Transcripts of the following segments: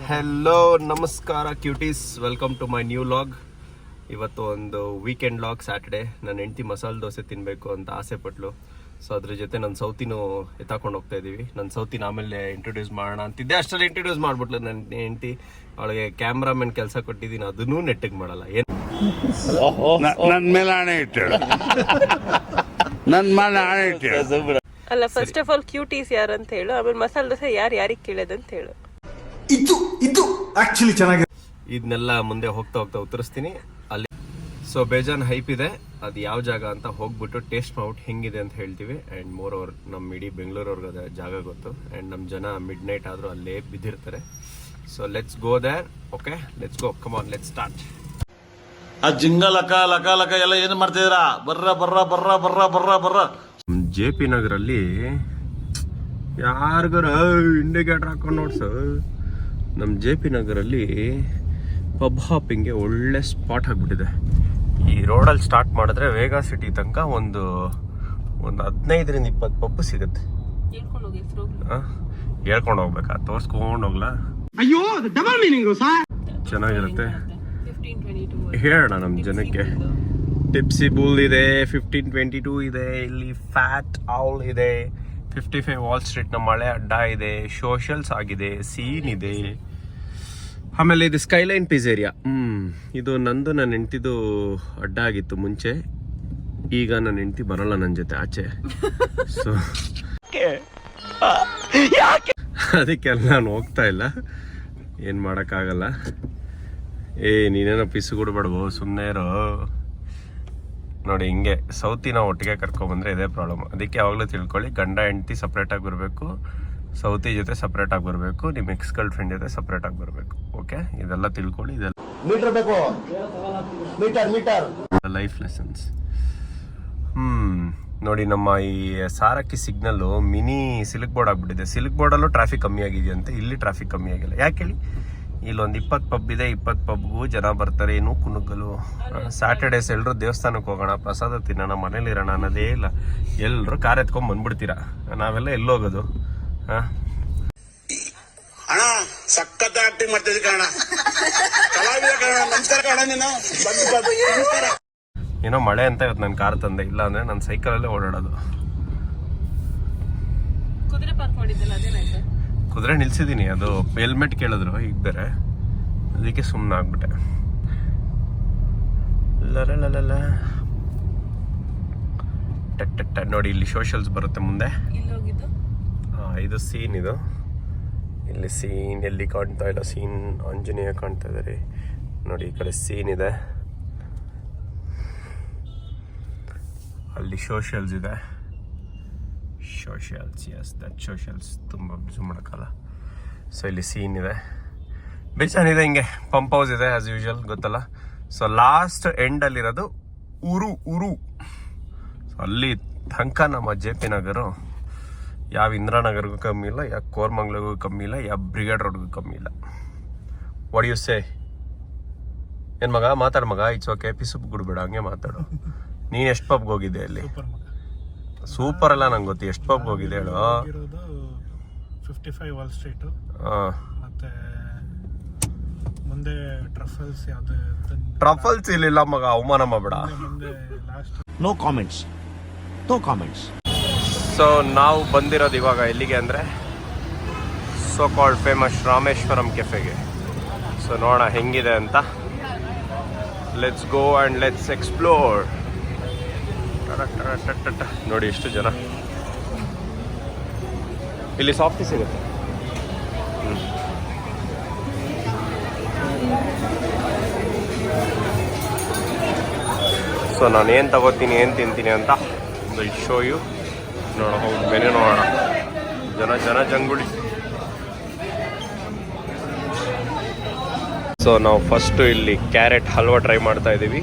Hello ನಮಸ್ಕಾರ cuties, welcome to my new vlog. ಇವತ್ತು ಒಂದು ವೀಕೆಂಡ್ ಲಾಗ್, ಸ್ಯಾಟರ್ಡೆ. ನನ್ನ ಹೆಂಡತಿ ಮಸಾಲೆ ದೋಸೆ ತಿನ್ನಬೇಕು ಅಂತ ಆಸೆ ಪಟ್ಲು. ಸೊ ಅದ್ರ ಜೊತೆ ನನ್ನ ಸೌತಿನೂ ಎತ್ತಾಕೊಂಡು ಹೋಗ್ತಾ ಇದ್ದೀವಿ. ನನ್ನ ಸೌತಿನ ಆಮೇಲೆ ಇಂಟ್ರೊಡ್ಯೂಸ್ ಮಾಡೋಣ ಅಂತಿದ್ದೆ, ಅಷ್ಟರಲ್ಲಿ ಇಂಟ್ರೊಡ್ಯೂಸ್ ಮಾಡಿಬಿಟ್ಲು ನನ್ನ ಹೆಂಡತಿ. ಅವಳಿಗೆ ಕ್ಯಾಮ್ರಾಮನ್ ಕೆಲಸ ಕೊಟ್ಟಿದ್ದೀನಿ, ಅದನ್ನೂ ನೆಟ್ಟಿಗೆ ಮಾಡಲ್ಲ. ಏನು ನನ್ನ ಮೇಲೆ ಆಣೆ ಇಟ್ಟಳು, ನನ್ನ ಮೇಲೆ ಆಣೆ ಇಟ್ಟಳು. ಅಲ್ಲ, ಫಸ್ಟ್ ಆಫ್ ಆಲ್ ಕ್ಯೂಟೀಸ್ ಯಾರು ಅಂತ ಹೇಳು, ಆಮೇಲೆ ಮಸಾಲೆ ದೋಸೆ ಯಾರಿಗೆ ಕೇಳೋದಂತ ಹೇಳು. ಇದು ಆಕ್ಚುಲಿ ಚೆನ್ನಾಗಿದೆ. ಇದನ್ನೆಲ್ಲ ಮುಂದೆ ಹೋಗ್ತಾ ಹೋಗ್ತಾ ಉತ್ತರಿಸ್ತೀನಿ. ಅಲ್ಲಿ ಸೊ ಬೇಜಾನ್ ಹೈಪ್ ಇದೆ, ಅದು ಯಾವ ಜಾಗ ಅಂತ ಹೋಗ್ಬಿಟ್ಟು ಟೇಸ್ಟ್ ಮಾಡ್ಬಿಟ್ಟು ಹೆಂಗಿದೆ ಅಂತ ಹೇಳ್ತೀವಿ. ಆ್ಯಂಡ್ ಮೋರ್ ಓವರ್ ನಮ್ಮ ಇಡೀ ಬೆಂಗಳೂರವ್ರಿಗೆ ಅದ ಜಾಗ ಗೊತ್ತು. ಆ್ಯಂಡ್ ನಮ್ಮ ಜನ ಮಿಡ್ ನೈಟ್ ಆದರೂ ಅಲ್ಲೇ ಬಿದ್ದಿರ್ತಾರೆ. So let's go there. Okay, let's go, come on, let's start. ಆ ಜಿಂಗ ಲಕ ಲಕ ಲಕ ಎಲ್ಲ ಏನು ಮಾಡ್ತಿದ್ದೀರಾ? ಬರ್ರ ಬರ್ರ ಬರ್ರ ಬರ್ರ ಬರ್ರ ಬರ್ರ. ಜೆ ಪಿ ನಗರಲ್ಲಿ ಯಾರಿಗಾರ ಇಂಡಿಕೇಟರ್ ಹಾಕೊಂಡು ನೋಡ್ಸು. ನಮ್ಮ ಜೆ ಪಿ ನಗರಲ್ಲಿ ಪಬ್ ಹಾಪಿಂಗ್ಗೆ ಒಳ್ಳೆ ಸ್ಪಾಟ್ ಆಗಿಬಿಟ್ಟಿದೆ. ಈ ರೋಡಲ್ಲಿ ಸ್ಟಾರ್ಟ್ ಮಾಡಿದ್ರೆ ವೇಗಾ ಸಿಟಿ ತನಕ ಒಂದು 15ರಿಂದ 20 ಪಬ್ ಸಿಗುತ್ತೆ. ಹೇಳ್ಕೊಂಡು ಹೋಗ್ಬೇಕಾ? ತೋರ್ಸ್ಕೊಂಡು ಹೋಗ್ಲಾ? ಅಯ್ಯೋ, ಡಬಲ್ ಮೀನಿಂಗ್ ಚೆನ್ನಾಗಿರುತ್ತೆ. ಹೇಳೋಣ ನಮ್ಮ ಜನಕ್ಕೆ. ಟಿಪ್ಸಿ ಬುಲ್ ಇದೆ, 1522 ಇದೆ, ಇಲ್ಲಿ ಫ್ಯಾಟ್ ಔಲ್ ಇದೆ, 55 ವಾಲ್ ಸ್ಟ್ರೀಟ್ ನಮ್ಮ ಮಳೆ ಅಡ್ಡ ಇದೆ, ಸೋಷಲ್ಸ್ ಆಗಿದೆ, ಸೀನ್ ಇದೆ. ಆಮೇಲೆ ಇದು ಸ್ಕೈಲೈನ್ ಪಿಝೇರಿಯಾ. ಇದು ನಂದು ನನ್ನ ಹೆಂಡ್ತಿದು ಅಡ್ಡ ಆಗಿತ್ತು ಮುಂಚೆ. ಈಗ ನನ್ನ ಹೆಂಡ್ತಿ ಬರಲ್ಲ ನನ್ನ ಜೊತೆ ಆಚೆ. ಸೊ ಅದಕ್ಕೆಲ್ಲ ನಾನು ಹೋಗ್ತಾ ಇಲ್ಲ, ಏನು ಮಾಡೋಕ್ಕಾಗಲ್ಲ. ನೀನೇನೋ ಪಿಸು ಕೊಡ್ಬೇಡ್ಬೋ, ಸುಮ್ಮನೆ ಇರೋ. ನೋಡಿ, ಹಿಂಗೆ ಸೌತಿನ ಒಟ್ಟಿಗೆ ಕರ್ಕೊಂಡ್ಬಂದ್ರೆ ಇದೇ ಪ್ರಾಬ್ಲಮ್. ಅದಕ್ಕೆ ಯಾವಾಗಲೂ ತಿಳ್ಕೊಳ್ಳಿ, ಗಂಡ ಹೆಂಡತಿ ಸಪ್ರೇಟಾಗಿ ಬರಬೇಕು, ಸೌತಿ ಜೊತೆ ಸಪ್ರೇಟಾಗಿ ಬರಬೇಕು, ನಿಮ್ಮ ಎಕ್ಸ್ ಗರ್ಲ್ ಫ್ರೆಂಡ್ ಜೊತೆ ಸಪ್ರೇಟಾಗಿ ಬರಬೇಕು. ಓಕೆ, ಇದೆಲ್ಲ ತಿಳ್ಕೊಳ್ಳಿ. ಇದೆಲ್ಲ ಮೀಟರ್ ಬೇಕು, ಮೀಟರ್ ಲೈಫ್ ಲೆಸನ್ಸ್. ನೋಡಿ, ನಮ್ಮ ಈ Sarakki signal mini silk board ಆಗ್ಬಿಟ್ಟಿದೆ. ಸಿಲ್ಕ್ ಬೋರ್ಡಲ್ಲೂ ಟ್ರಾಫಿಕ್ ಕಮ್ಮಿ ಆಗಿದೆಯಂತೆ, ಇಲ್ಲಿ ಟ್ರಾಫಿಕ್ ಕಮ್ಮಿ ಆಗಿಲ್ಲ. ಯಾಕೆ ಹೇಳಿ? ಇಲ್ಲೊಂದು 20 ಪಬ್ ಇದೆ, 20 ಪಬ್ಗೂ ಜನ ಬರ್ತಾರೆ. ಏನು ಕುಣುಕಲು. ಸ್ಯಾಟರ್ಡೇಸ್ ಎಲ್ಲರೂ ದೇವಸ್ಥಾನಕ್ಕೆ ಹೋಗೋಣ, ಪ್ರಸಾದ ತಿನ್ನೋಣ, ಮನೇಲಿ ಇರೋಣ ಅನ್ನೋದೇ ಇಲ್ಲ. ಎಲ್ಲರೂ ಕಾರ್ ಎತ್ಕೊಂಡ್ ಬಂದ್ಬಿಡ್ತೀರಾ. ನಾವೆಲ್ಲ ಎಲ್ಲೋಗೋದು? ಅಣ್ಣ ಸಖತ್ ಆಕ್ಟಿಂಗ್ ಮಾಡ್ತಿದ್ದೆ ಕಣ, ಕಲಾವಿದ ಕಣ. ನಮಸ್ಕಾರ ಕಣ, ನೀನು ನಮಸ್ಕಾರ. ಏನೋ ಮಳೆ ಅಂತ ಇವತ್ತು ನಾನು ಕಾರ್ ತಂದೆ, ಇಲ್ಲ ಅಂದ್ರೆ ನಾನು ಸೈಕಲಲ್ಲೇ ಓಡಾಡೋದು. ಕುದುರೆ ಪಾರ್ಕ್ ಮಾಡಿದ್ದಲ್ಲ, ಅದೇನಾಯ್ತು? ಕುದುರೆ ನಿಲ್ಸಿದ್ದೀನಿ, ಅದು ಹೆಲ್ಮೆಟ್ ಕೇಳಿದ್ರು ಈಗ ಬೇರೆ, ಅದಕ್ಕೆ ಸುಮ್ಮನೆ ಆಗ್ಬಿಟ್ಟೆ. ನೋಡಿ, ಇಲ್ಲಿ ಸೋಷಲ್ಸ್ ಬರುತ್ತೆ ಮುಂದೆ. ಇದು ಸೀನ್. ಇದು ಇಲ್ಲಿ ಸೀನ್ ಎಲ್ಲಿ ಕಾಣ್ತಾ ಇಲ್ಲ, ಸೀನ್ ಆಂಜನೇಯ ಕಾಣ್ತಾ ಇದ್ದಾರೆ ನೋಡಿ. ಈ ಕಡೆ ಸೀನ್ ಇದೆ, ಅಲ್ಲಿ ಸೋಷಲ್ಸ್ ಇದೆ. Socials, yes, that socials. ತುಂಬ ಝೂಮ್ ಮಾಡೋಕ್ಕಲ್ಲ. ಸೊ ಇಲ್ಲಿ ಸೀನ್ ಇದೆ, ಬೇಜಾನಿದೆ. ಹಿಂಗೆ ಪಂಪ್ ಹೌಸ್ ಇದೆ ಆಸ್ ಯೂಶುವಲ್, ಗೊತ್ತಲ್ಲ. ಸೊ ಲಾಸ್ಟ್ ಎಂಡಲ್ಲಿರೋದು ಉರು. ಸೊ ಅಲ್ಲಿ ತನಕ ನಮ್ಮ ಜೆ ಪಿ ನಗರು ಯಾವ ಇಂದಿರಾನಗರ್ಗೂ ಕಮ್ಮಿ ಇಲ್ಲ, ಯಾವ ಕೋರ್ಮಂಗ್ಲಗೂ ಕಮ್ಮಿ ಇಲ್ಲ, ಯಾವ ಬ್ರಿಗೇಡ್ ರೋಡ್ಗೂ ಕಮ್ಮಿ ಇಲ್ಲ. What you say? ಏನು ಮಗ ಮಾತಾಡು ಮಗ, ಇಟ್ಸ್ ಓಕೆ, ಪಿಸುಪ್ ಗುಡ್ಬೇಡ, ಹಂಗೆ ಮಾತಾಡು. ನೀನು ಎಷ್ಟು ಪಬ್ಗೆ ಹೋಗಿದ್ದೆ ಅಲ್ಲಿ? ಸೂಪರ್ ಅಲ್ಲ, ನಂಗೆ ಗೊತ್ತು. ಎಷ್ಟು ಪಬ್ಗೆ ಹೋಗಿದೆ ಹೇಳು? 55 ವಾಲ್ ಸ್ಟ್ರೀಟ್, ಮತ್ತೆ ಮುಂದೆ ಟ್ರಫಲ್ಸ್ ಇಲ್ಲಿಲ್ಲ ಮಗ, ಅವಮಾನ ಮಾಡಬೇಡ. No comments. ಸೊ ನಾವು ಬಂದಿರೋದು ಇವಾಗ ಎಲ್ಲಿಗೆ ಅಂದರೆ ಸೋ ಕಾಲ್ಡ್ ಫೇಮಸ್ ರಾಮೇಶ್ವರಂ ಕೆಫೆಗೆ. ಸೊ ನೋಡೋಣ ಹೆಂಗಿದೆ ಅಂತ. Let's go and let's explore. ನೋಡಿ ಎಷ್ಟು ಜನ. ಇಲ್ಲಿ ಸಾಫ್ಟಿ ಸಿಗುತ್ತೆ. ಸೊ ನಾನು ಏನು ತಗೋತೀನಿ, ಏನು ತಿಂತೀನಿ ಅಂತ ವಿಲ್ ಶೋ ಯು. ನೋಡೋಣ, ಹೋಗಿ ಮೆನು ನೋಡೋಣ. ಜನ ಜಂಗುಳಿ. ಸೊ ನಾವು ಫಸ್ಟು ಇಲ್ಲಿ ಕ್ಯಾರೆಟ್ ಹಲ್ವಾ ಟ್ರೈ ಮಾಡ್ತಾ ಇದ್ದೀವಿ.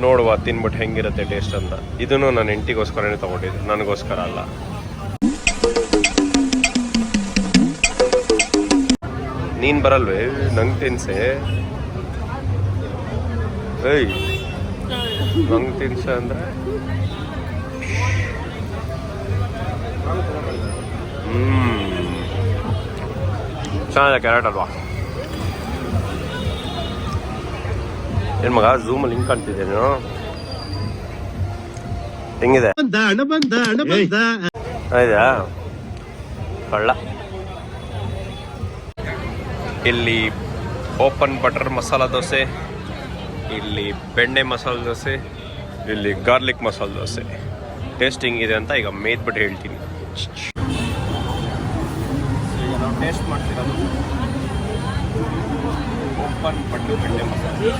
ನೋಡುವ, ತಿನ್ಬಿಟ್ಟು ಹೆಂಗಿರುತ್ತೆ ಟೇಸ್ಟ್ ಅಂತ. ಇದನ್ನು ನಾನು ಹೆಂಡತಿಗೋಸ್ಕರನೇ ತೊಗೊಂಡಿದ್ದೆ, ನನಗೋಸ್ಕರ ಅಲ್ಲ. ನೀನು ಬರಲ್ವೇ? ನಂಗೆ ತಿನ್ಸೆ. ನಂಗೆ ತಿನ್ಸೆ ಅಂದರೆ ಚೆನ್ನಾಗಿದೆ ಕ್ಯಾರೆಟ್ ಅಲ್ವಾ. ಏನ್ ಮಗ ಝೂಮಲ್ಲಿ ಹಿಂಗ್ ಕಾಣ್ತಿದ್ದೆ ನೀನು? ಹೆಂಗಿದೆ? ಹೌದಾ? ಕಳ್ಳ. ಇಲ್ಲಿ ಓಪನ್ ಬಟರ್ ಮಸಾಲ ದೋಸೆ, ಇಲ್ಲಿ ಬೆಣ್ಣೆ ಮಸಾಲೆ ದೋಸೆ, ಇಲ್ಲಿ ಗಾರ್ಲಿಕ್ ಮಸಾಲೆ ದೋಸೆ. ಟೇಸ್ಟ್ ಹಿಂಗಿದೆ ಅಂತ ಈಗ ಮೇದ್ಬಿಟ್ಟು ಹೇಳ್ತೀನಿ. ಈಗ ನಾವು ಟೇಸ್ಟ್ ಮಾಡ್ತಿರೋದು ಓಪನ್ ಬಟರ್ ಬೆಣ್ಣೆ ಮಸಾಲೆ.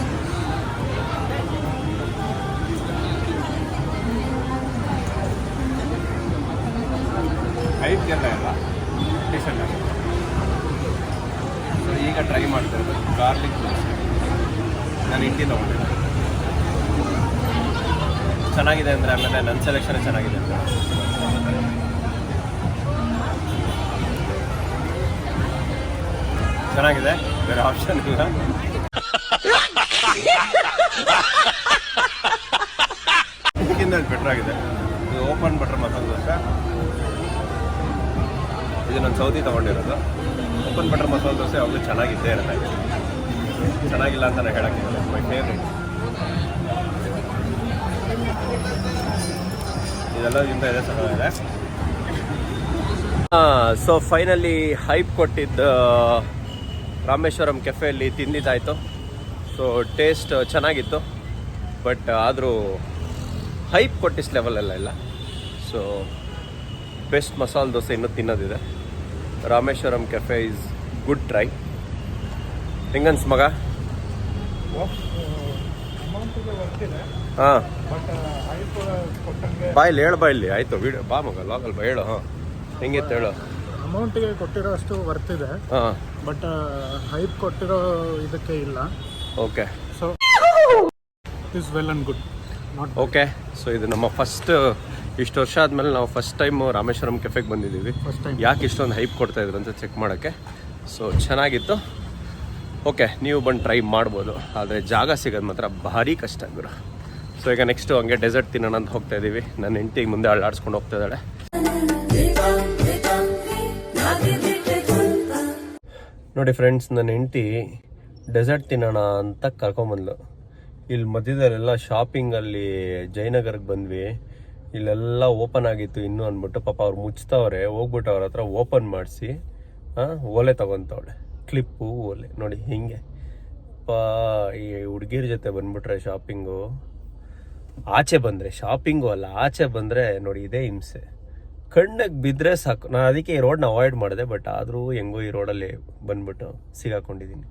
ಹೈಟ್ಗೆಲ್ಲ ಇಲ್ಲ, ಡೀಸೆಂಟ್ ಆಗಿದೆ. ಸೊ ಈಗ ಟ್ರೈ ಮಾಡ್ತಿರೋದು ಗಾರ್ಲಿಕ್ ದೋಸೆ. ನಾನು ಇಂಡಿ ತೊಗೊಂಡಿದ್ದೆ, ಚೆನ್ನಾಗಿದೆ ಅಂದರೆ ಆಮೇಲೆ ನನ್ನ ಸೆಲೆಕ್ಷನ್ ಚೆನ್ನಾಗಿದೆ ಅಂತ. ಚೆನ್ನಾಗಿದೆ, ಬೇರೆ ಆಪ್ಷನ್ ಇಲ್ಲ. ಇದಕ್ಕಿಂತ ಬೆಟರ್ ಆಗಿದೆ. ಇದು ಓಪನ್ ಬಟರ್ ಮಸಾಲೆ ದೋಸೆ. ಇದು ನಾನು Saudi ತೊಗೊಂಡಿರೋದು. Open butter masala dosa ಯಾವಾಗಲೂ ಚೆನ್ನಾಗಿದ್ದೇ ಇರುತ್ತೆ. ಚೆನ್ನಾಗಿಲ್ಲ ಅಂತ ನಾನು ಹೇಳೋಕ್ಕಿಲ್ಲ. My favourite. ಇದೆಲ್ಲದಿಂದ ಇದೆ ಚೆನ್ನಾಗಿದೆ. ಸೊ ಫೈನಲಿ ಹೈಪ್ ಕೊಟ್ಟಿದ್ದ ರಾಮೇಶ್ವರಂ ಕೆಫೆಯಲ್ಲಿ ತಿಂದಿದ್ದಾಯಿತು. ಸೊ ಟೇಸ್ಟ್ ಚೆನ್ನಾಗಿತ್ತು, ಬಟ್ ಆದರೂ ಹೈಪ್ ಕೊಟ್ಟಿಸ್ ಲೆವೆಲೆಲ್ಲ ಇಲ್ಲ. ಸೊ ಬೆಸ್ಟ್ ಮಸಾಲೆ ದೋಸೆ ಇನ್ನೂ ತಿನ್ನೋದಿದೆ. Rameshwaram cafe is good try. ಹೆಂಗನ್ಸ್ ಮಗ? ಹಾಂ, ಬಾಯಲ್ಲಿ ಹೇಳು, ಬಾಯಲ್ಲಿ ಆಯಿತು ವಿಡಿಯೋ ಬಾ ಮಗ, ಲಾಗಲ್ ಬಾ ಹೇಳು. ಹಾಂ, ಹೆಂಗಿತ್ತು ಹೇಳು. ಅಮೌಂಟಿಗೆ ಕೊಟ್ಟಿರೋ ಅಷ್ಟು ವರ್ತಿದೆ, ಹಾಂ, ಬಟ್ ಹೈಪ್ ಕೊಟ್ಟಿರೋ ಇದಕ್ಕೆ ಇಲ್ಲ. Okay, so is well and good. Okay. So ಇದು ನಮ್ಮ ಫಸ್ಟ್, ಇಷ್ಟು ವರ್ಷ ಆದಮೇಲೆ ನಾವು ಫಸ್ಟ್ ಟೈಮ್ ರಾಮೇಶ್ವರಂ ಕೆಫೆಗೆ ಬಂದಿದ್ದೀವಿ. ಫಸ್ಟ್ ಟೈಮ್ ಯಾಕೆ ಇಷ್ಟೊಂದು ಹೈಪ್ ಕೊಡ್ತಾ ಇದ್ರು ಅಂತ ಚೆಕ್ ಮಾಡೋಕ್ಕೆ. ಸೊ ಚೆನ್ನಾಗಿತ್ತು. ಓಕೆ, ನೀವು ಬಂದು ಟ್ರೈ ಮಾಡ್ಬೋದು, ಆದರೆ ಜಾಗ ಸಿಗೋದು ಮಾತ್ರ ಭಾರಿ ಕಷ್ಟ ಗುರು. ಸೊ ಈಗ ನೆಕ್ಸ್ಟು ಹಂಗೆ ಡೆಸರ್ಟ್ ತಿನ್ನೋಣ ಅಂತ ಹೋಗ್ತಾ ಇದ್ದೀವಿ. ನನ್ನ ಹೆಂಡತಿಗೆ ಮುಂದೆ ಅಳ್ಳಾಡ್ಸ್ಕೊಂಡು ಹೋಗ್ತಾ ಇದ್ದಾಳೆ. ನೋಡಿ ಫ್ರೆಂಡ್ಸ್, ನನ್ನ ಹೆಂಡತಿ ಡೆಸರ್ಟ್ ತಿನ್ನೋಣ ಅಂತ ಕರ್ಕೊಂಬಂದ್ಲು. ಇಲ್ಲಿ ಮಧ್ಯದಲ್ಲೆಲ್ಲ ಶಾಪಿಂಗಲ್ಲಿ ಜಯನಗರಕ್ಕೆ ಬಂದ್ವಿ. ಇಲ್ಲೆಲ್ಲ ಓಪನ್ ಆಗಿತ್ತು ಇನ್ನೂ ಅಂದ್ಬಿಟ್ಟು ಪಾಪ ಅವ್ರು ಮುಚ್ತವ್ರೆ. ಹೋಗ್ಬಿಟ್ಟು ಅವ್ರ ಹತ್ರ ಓಪನ್ ಮಾಡಿಸಿ ಓಲೆ ತಗೊತವಳೆ, ಕ್ಲಿಪ್ಪು ಓಲೆ. ನೋಡಿ ಹಿಂಗೆ ಈ ಹುಡುಗಿರ ಜೊತೆ ಬಂದ್ಬಿಟ್ರೆ ಶಾಪಿಂಗು, ಆಚೆ ಬಂದರೆ ಶಾಪಿಂಗು ಅಲ್ಲ, ಆಚೆ ಬಂದರೆ ನೋಡಿ ಇದೇ ಹಿಂಸೆ. ಕಣ್ಣಿಗೆ ಬಿದ್ದರೆ ಸಾಕು. ನಾನು ಅದಕ್ಕೆ ಈ ರೋಡ್ನ ಅವಾಯ್ಡ್ ಮಾಡಿದೆ, ಬಟ್ ಆದರೂ ಹೆಂಗೋ ಈ ರೋಡಲ್ಲಿ ಬಂದ್ಬಿಟ್ಟು ಸಿಗಾಕೊಂಡಿದ್ದೀನಿ.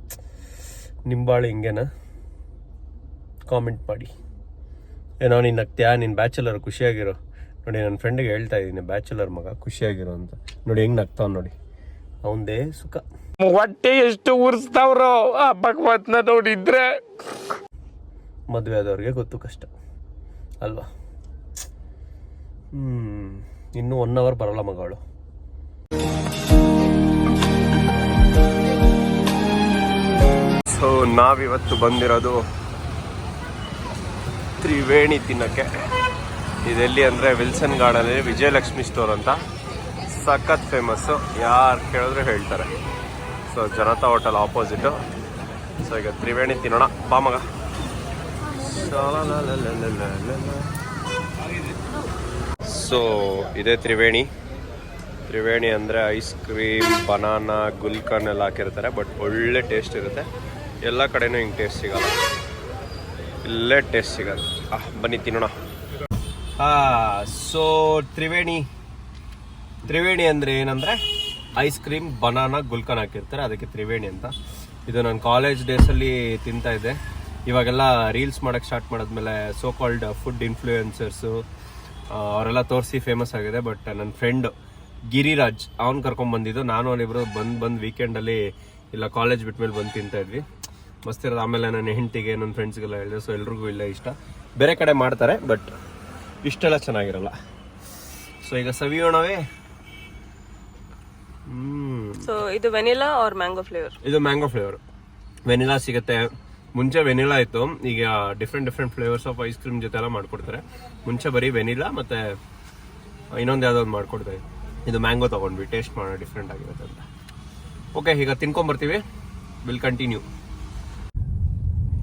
ನಿಂಬಾಳು ಹಿಂಗೇನಾ? ಕಾಮೆಂಟ್ ಮಾಡಿ. ಏನೋ ನೀನು ನಗ್ತೀಯಾ, ನೀನು ಬ್ಯಾಚುಲರ್, ಖುಷಿಯಾಗಿರೋ. ನೋಡಿ ನನ್ನ ಫ್ರೆಂಡಿಗೆ ಹೇಳ್ತಾ ಇದ್ದೀನಿ, ಬ್ಯಾಚುಲರ್ ಮಗ ಖುಷಿಯಾಗಿರೋ ಅಂತ. ನೋಡಿ ಹೆಂಗೆ ನಗ್ತಾವ್ ನೋಡಿ, ಅವಂದೇ ಸುಖ. ಹೊಟ್ಟೆ ಎಷ್ಟು ಉರ್ಸ್ತಾವ್ರೋ ಆ ಭಗವತ್ನ ನೋಡಿದ್ರೆ. ಮದುವೆ ಆದವ್ರಿಗೆ ಗೊತ್ತು ಕಷ್ಟ ಅಲ್ವಾ? ಇನ್ನೂ 1 hour ಬರಲ್ಲ ಮಗಳು. ಸೊ ನಾವಿವತ್ತು ಬಂದಿರೋದು ತ್ರಿವೇಣಿ ತಿನ್ನೋಕ್ಕೆ. ಇದೆಲ್ಲಿ ಅಂದರೆ ವಿಲ್ಸನ್ ಗಾರ್ಡನಲ್ಲಿ ವಿಜಯಲಕ್ಷ್ಮಿ ಸ್ಟೋರ್ ಅಂತ ಸಖತ್ ಫೇಮಸ್ಸು. ಯಾರು ಕೇಳಿದ್ರು ಹೇಳ್ತಾರೆ. So Janata hotel ಆಪೋಸಿಟು. ಸೊ ಈಗ ತ್ರಿವೇಣಿ ತಿನ್ನೋಣ ಬಾ ಮಗ. ಸೊ ಇದೇ ತ್ರಿವೇಣಿ. ತ್ರಿವೇಣಿ ಅಂದರೆ ಐಸ್ ಕ್ರೀಮ್, ಬನಾನಾ, ಗುಲ್ಕನ್ ಎಲ್ಲ ಹಾಕಿರ್ತಾರೆ, ಬಟ್ ಒಳ್ಳೆ ಟೇಸ್ಟ್ ಇರುತ್ತೆ. ಎಲ್ಲ ಕಡೆನೂ ಹಿಂಗೆ ಟೇಸ್ಟ್ ಸಿಗಲ್ಲ, ಇಲ್ಲೇ ಟೇಸ್ಟ್ ಸಿಗಲ್ಲ. ಬನ್ನಿ ತಿನ್ನೋಣ. ಸೊ ತ್ರಿವೇಣಿ ಅಂದರೆ ಏನಂದರೆ ಐಸ್ ಕ್ರೀಮ್, ಬನಾನಾ, ಗುಲ್ಕನ್ ಹಾಕಿರ್ತಾರೆ, ಅದಕ್ಕೆ ತ್ರಿವೇಣಿ ಅಂತ. ಇದು ನಾನು ಕಾಲೇಜ್ ಡೇಸಲ್ಲಿ ತಿಂತಾಯಿದ್ದೆ. ಇವಾಗೆಲ್ಲ ರೀಲ್ಸ್ ಮಾಡೋಕ್ಕೆ ಸ್ಟಾರ್ಟ್ ಮಾಡಿದ್ಮೇಲೆ ಸೋ ಕಾಲ್ಡ್ ಫುಡ್ ಇನ್ಫ್ಲೂಯೆನ್ಸರ್ಸು ಅವರೆಲ್ಲ ತೋರಿಸಿ ಫೇಮಸ್ ಆಗಿದೆ. ಬಟ್ ನನ್ನ ಫ್ರೆಂಡ್ ಗಿರಿರಾಜ್ ಅವ್ನು ಕರ್ಕೊಂಡ್ಬಂದಿದ್ದು. ನಾನು ಅವನಿಬ್ಬರು ಬಂದು ವೀಕೆಂಡಲ್ಲಿ ಇಲ್ಲ ಕಾಲೇಜ್ ಬಿಟ್ಮೇಲೆ ಬಂದು ತಿಂತಾಯಿದ್ವಿ. ಮಸ್ತ್ ಇರೋದು. ಆಮೇಲೆ ನನ್ನ ಹೆಂಡತಿಗೆ, ನನ್ನ ಫ್ರೆಂಡ್ಸ್ಗೆಲ್ಲ ಹೇಳಿದೆ. ಸೊ ಎಲ್ರಿಗೂ ಇಲ್ಲ ಇಷ್ಟ. ಬೇರೆ ಕಡೆ ಮಾಡ್ತಾರೆ, ಬಟ್ ಇಷ್ಟೆಲ್ಲ ಚೆನ್ನಾಗಿರಲ್ಲ. ಸೊ ಈಗ ಸವಿಯೋಣವೇ. ಸೊ ಇದು ವೆನಿಲಾ ಆರ್ ಮ್ಯಾಂಗೋ ಫ್ಲೇವರ್? ಇದು ಮ್ಯಾಂಗೋ ಫ್ಲೇವರ್. ವೆನಿಲಾ ಸಿಗುತ್ತೆ. ಮುಂಚೆ ವೆನಿಲಾ ಇತ್ತು, ಈಗ different flavours of ice cream ಜೊತೆ ಎಲ್ಲ ಮಾಡ್ಕೊಡ್ತಾರೆ. ಮುಂಚೆ ಬರೀ ವೆನಿಲಾ ಮತ್ತು ಇನ್ನೊಂದು ಯಾವುದೋ ಒಂದು ಮಾಡ್ಕೊಡ್ತಾರೆ. ಇದು ಮ್ಯಾಂಗೋ ತೊಗೊಂಡ್ವಿ, ಟೇಸ್ಟ್ ಮಾಡೋಣ ಡಿಫ್ರೆಂಟ್ ಆಗಿರುತ್ತೆ ಅಂತ. ಓಕೆ, ಈಗ ತಿನ್ಕೊಂಬರ್ತೀವಿ. Will continue.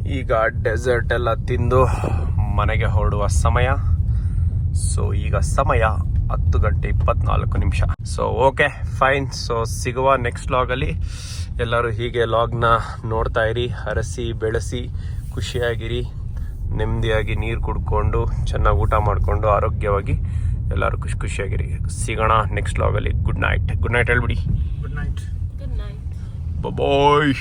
ಈಗ ಡೆಸರ್ಟ್ ಎಲ್ಲ ತಿಂದು ಮನೆಗೆ ಹೊರಡುವ ಸಮಯ. ಸೊ ಈಗ ಸಮಯ 10:24. So okay fine. ಸೊ ಸಿಗುವ ನೆಕ್ಸ್ಟ್ ವ್ಲಾಗಲ್ಲಿ. ಎಲ್ಲರೂ ಹೀಗೆ ವ್ಲಾಗ್ನ ನೋಡ್ತಾ ಇರಿ, ಹರಸಿ ಬೆಳೆಸಿ ಖುಷಿಯಾಗಿರಿ, ನೆಮ್ಮದಿಯಾಗಿ ನೀರು ಕುಡ್ಕೊಂಡು ಚೆನ್ನಾಗಿ ಊಟ ಮಾಡಿಕೊಂಡು ಆರೋಗ್ಯವಾಗಿ ಎಲ್ಲರೂ ಖುಷಿಯಾಗಿರಿ. ಸಿಗೋಣ ನೆಕ್ಸ್ಟ್ ವ್ಲಾಗಲ್ಲಿ. ಗುಡ್ ನೈಟ್ ಹೇಳ್ಬಿಡಿ. Good night. Good night. ಬಾಯ್.